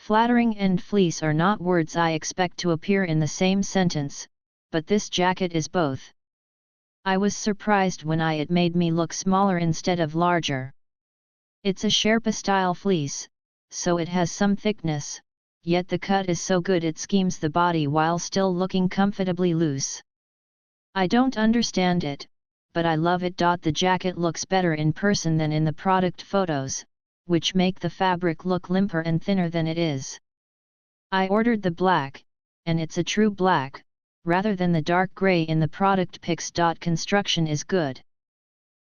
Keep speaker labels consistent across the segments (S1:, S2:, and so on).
S1: Flattering and fleece are not words I expect to appear in the same sentence, but this jacket is both. I was surprised when it made me look smaller instead of larger. It's a Sherpa style fleece, so it has some thickness, yet the cut is so good it schemes the body while still looking comfortably loose. I don't understand it, but I love it. The jacket looks better in person than in the product photos, which make the fabric look limper and thinner than it is. I ordered the black, and it's a true black, rather than the dark grey in the product pics. Construction is good.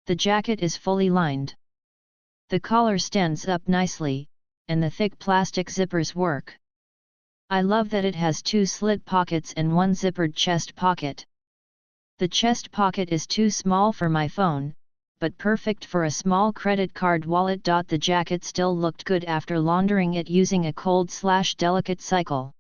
S1: The jacket is fully lined. The collar stands up nicely, and the thick plastic zippers work. I love that it has 2 slit pockets and 1 zippered chest pocket. The chest pocket is too small for my phone, but perfect for a small credit card wallet. The jacket still looked good after laundering it using a cold/delicate cycle.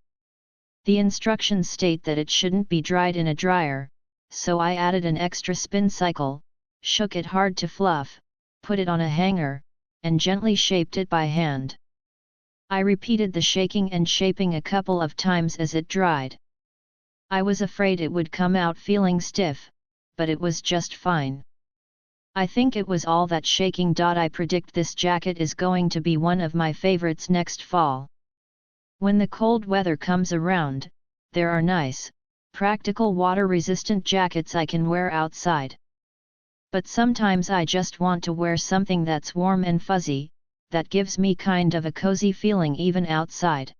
S1: The instructions state that it shouldn't be dried in a dryer, so I added an extra spin cycle, shook it hard to fluff, put it on a hanger, and gently shaped it by hand. I repeated the shaking and shaping a couple of times as it dried. I was afraid it would come out feeling stiff, but it was just fine. I think it was all that shaking. I predict this jacket is going to be one of my favorites next fall. When the cold weather comes around, there are nice, practical water-resistant jackets I can wear outside. But sometimes I just want to wear something that's warm and fuzzy, that gives me kind of a cozy feeling even outside.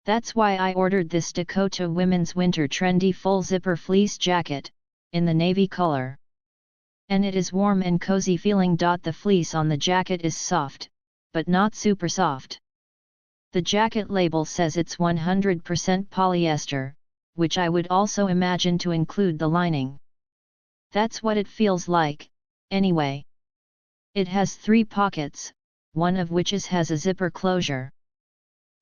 S1: That's why I ordered this Dokotoo Women's Winter Trendy Full Zipper Fleece Jacket, in the navy color. And it is warm and cozy feeling. The fleece on the jacket is soft, but not super soft. The jacket label says it's 100% polyester, which I would also imagine to include the lining. That's what it feels like, anyway. It has 3 pockets, one of which has a zipper closure.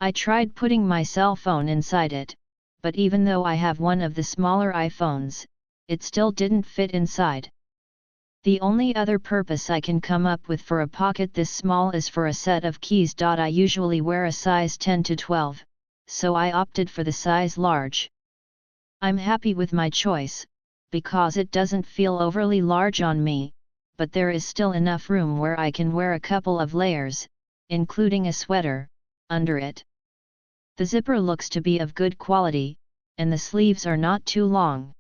S1: I tried putting my cell phone inside it, but even though I have one of the smaller iPhones, it still didn't fit inside. The only other purpose I can come up with for a pocket this small is for a set of keys. I usually wear a size 10 to 12, so I opted for the size large. I'm happy with my choice, because it doesn't feel overly large on me, but there is still enough room where I can wear a couple of layers, including a sweater, under it. The zipper looks to be of good quality, and the sleeves are not too long.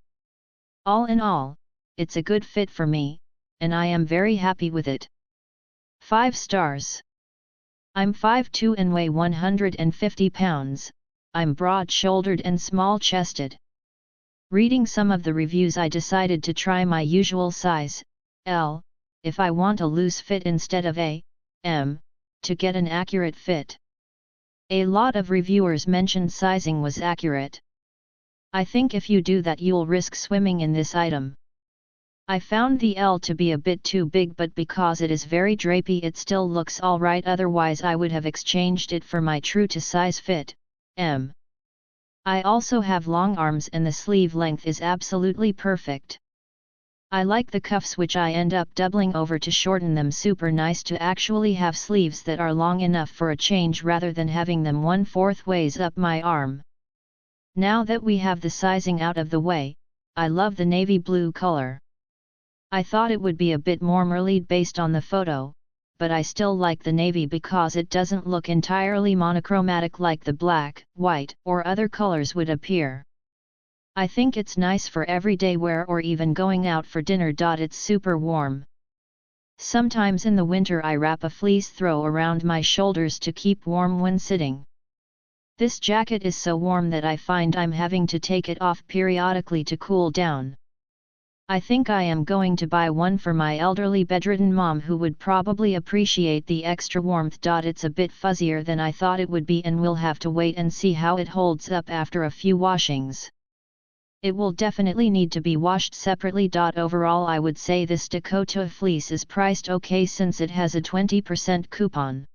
S1: All in all, it's a good fit for me, and I am very happy with it. 5 stars. I'm 5'2" and weigh 150 pounds, I'm broad-shouldered and small-chested. Reading some of the reviews, I decided to try my usual size, L, if I want a loose fit instead of a M, to get an accurate fit. A lot of reviewers mentioned sizing was accurate. I think if you do that you'll risk swimming in this item. I found the L to be a bit too big, but because it is very drapey it still looks alright, otherwise I would have exchanged it for my true to size fit, M. I also have long arms and the sleeve length is absolutely perfect. I like the cuffs, which I end up doubling over to shorten them. Super nice to actually have sleeves that are long enough for a change rather than having them 1/4 ways up my arm. Now that we have the sizing out of the way, I love the navy blue color. I thought it would be a bit more mermaid based on the photo, but I still like the navy because it doesn't look entirely monochromatic like the black, white, or other colors would appear. I think it's nice for everyday wear or even going out for dinner. It's super warm. Sometimes in the winter I wrap a fleece throw around my shoulders to keep warm when sitting. This jacket is so warm that I find I'm having to take it off periodically to cool down. I think I am going to buy one for my elderly bedridden mom, who would probably appreciate the extra warmth. It's a bit fuzzier than I thought it would be, and we'll have to wait and see how it holds up after a few washings. It will definitely need to be washed separately. Overall, I would say this Dokotoo fleece is priced okay since it has a 20% coupon.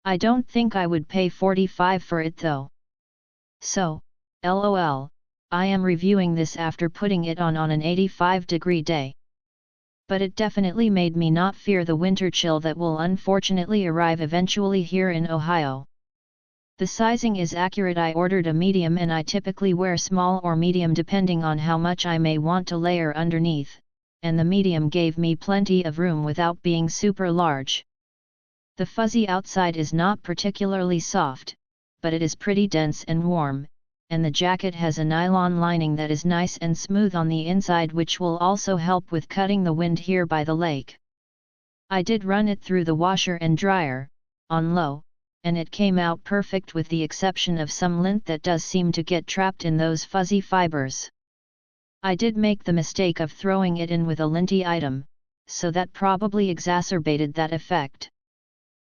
S1: I don't think I would pay $45 for it though. So, LOL, I am reviewing this after putting it on an 85-degree day. But it definitely made me not fear the winter chill that will unfortunately arrive eventually here in Ohio. The sizing is accurate. I ordered a medium and I typically wear small or medium depending on how much I may want to layer underneath, and the medium gave me plenty of room without being super large. The fuzzy outside is not particularly soft, but it is pretty dense and warm, and the jacket has a nylon lining that is nice and smooth on the inside, which will also help with cutting the wind here by the lake. I did run it through the washer and dryer, on low, and it came out perfect with the exception of some lint that does seem to get trapped in those fuzzy fibers. I did make the mistake of throwing it in with a linty item, so that probably exacerbated that effect.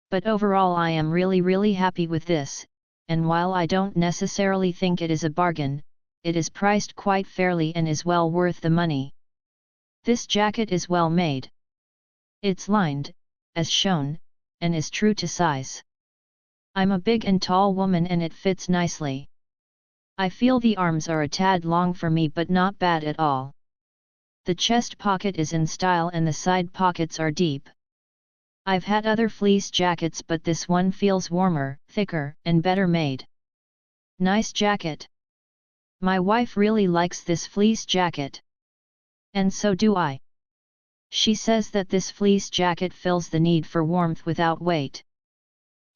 S1: But overall I am really happy with this, and while I don't necessarily think it is a bargain, it is priced quite fairly and is well worth the money. This jacket is well made. It's lined, as shown, and is true to size. I'm a big and tall woman and it fits nicely. I feel the arms are a tad long for me but not bad at all. The chest pocket is in style and the side pockets are deep. I've had other fleece jackets but this one feels warmer, thicker, and better made. Nice jacket. My wife really likes this fleece jacket. And so do I. She says that this fleece jacket fills the need for warmth without weight.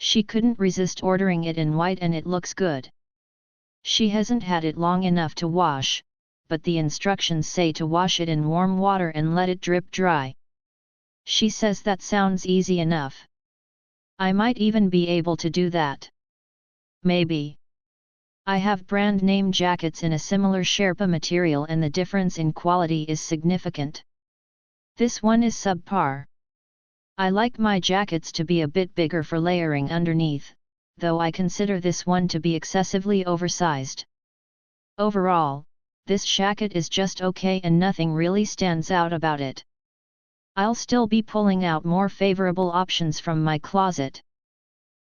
S1: She couldn't resist ordering it in white and it looks good. She hasn't had it long enough to wash, but the instructions say to wash it in warm water and let it drip dry. She says that sounds easy enough. I might even be able to do that. Maybe. I have brand name jackets in a similar Sherpa material and the difference in quality is significant. This one is subpar. I like my jackets to be a bit bigger for layering underneath, though I consider this one to be excessively oversized. Overall, this jacket is just okay and nothing really stands out about it. I'll still be pulling out more favorable options from my closet.